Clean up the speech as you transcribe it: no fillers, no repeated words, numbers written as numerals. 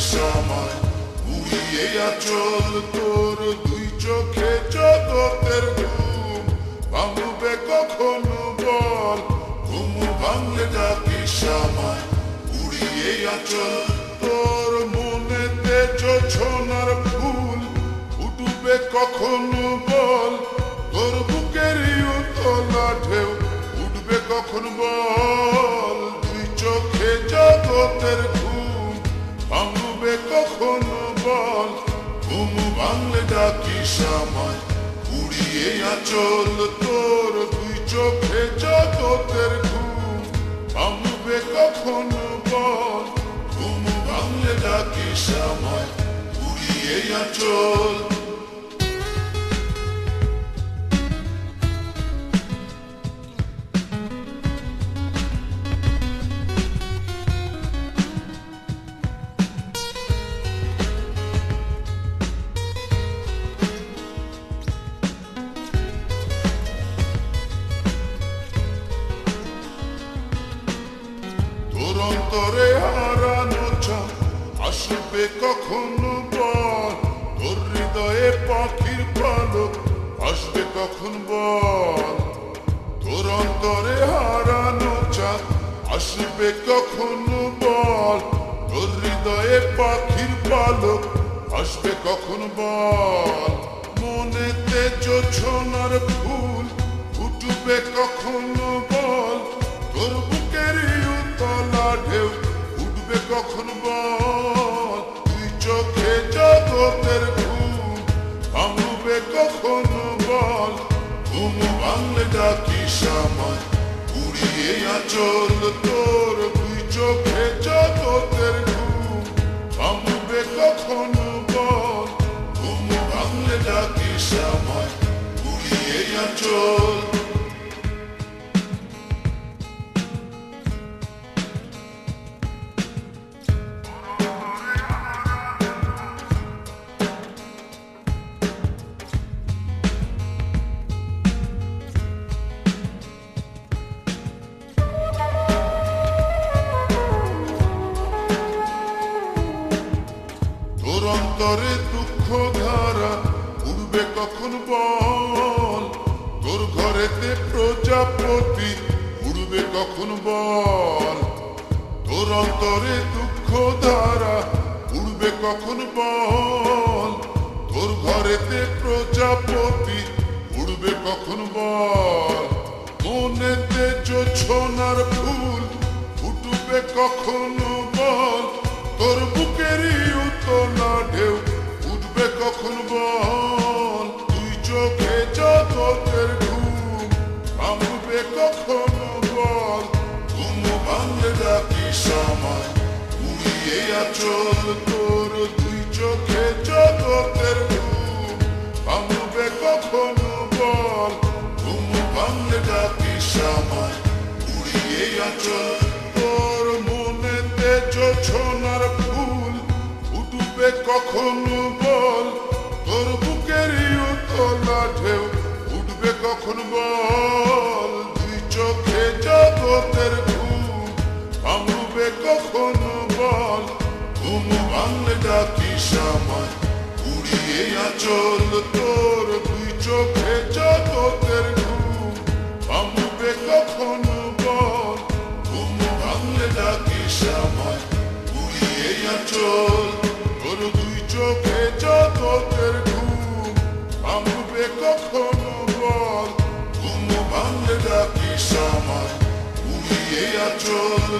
সময় উড়িয়ে আচল তোর দুই চোখে জগতের ঘুম ভাঙবে কখনো বল ঘুম ভাঙলে ডাকি সময় উড়িয়ে আচল তোর মনেতে জোছনার ফুল ফুটবে কখনো বল তোর বুকেরই উতলা ঢেউ উঠবে কখন বল দুই চোখে জগতের ঘুম ভাঙবে কখন বল ঘুম ভাঙলে ডাকি সময় উড়িয়ে আচল তোর দুই চোখে জগতের ঘুম ভাঙবে কখন বল ঘুম ভাঙলে ডাকি সময় উড়িয়ে আচল অন্তরে হারানো চাঁদ আসবে কখনো বল তোর হৃদয়ে পাখির পালক আসবে কখন বল তোর অন্তরে হারানো চাঁদ আসবে কখনো বল তোর হৃদয়ে পাখির পালক আসবে কখন বল মনেতে জোছনার ফুল ফুটবে কখনো বল তোর বুকেরই উতলা ঢেউ উঠবে কখন বল তুই চোখে জগতের ঘুম ভাঙবে কখন বল ঘুম ভাঙলে ডাকি সময় উড়িয়ে আচল তোর দুই চোখে জগতের ঘুম ভাঙবে কখন বল ঘুম ভাঙলে ডাকি সময় উড়িয়ে আচল অন্তরে দুঃখ ধারা উড়বে কখন বল তোর ঘরেতে প্রজাপতি উড়বে কখন বল তোর অন্তরে দুঃখ ধারা উড়বে কখন বল তোর ঘরেতে প্রজাপতি উড়বে কখন বল মনেতে জোছনার ফুল ফুটবে কখন বল তোর বুকেরই উতলা ঢেউ উঠবে কখন বল তুই চোখে জগতের ঘুম ভাঙবে কখন বল ঘুম ভাঙলে ডাকি সময় উড়িয়ে আচল তোর দুই চোখে জগতের ঘুম ভাঙবে কখন বল ঘুম ভাঙলে ডাকি সময় উড়িয়ে আচল তোর মনেতে জোছনার ফুল ফুটবে কখন বল তোর বুকেরই উতলা ঢেউ উঠবে কখন বল দুই চোখে জগতের ঘুম ভাঙবে কখন বল ঘুম ভাঙলে ডাকি সময় উড়িয়ে আচল তোর দুই চোখে জগতের ঘুম ভাঙবে কখন বল ঘুম ভাঙলে ডাকি সময় উড়িয়ে আচল তোর দুই চোখে জগতের ঘুম ভাঙবে কখন বল ঘুম ভাঙলে ডাকি সময় উড়িয়ে আচল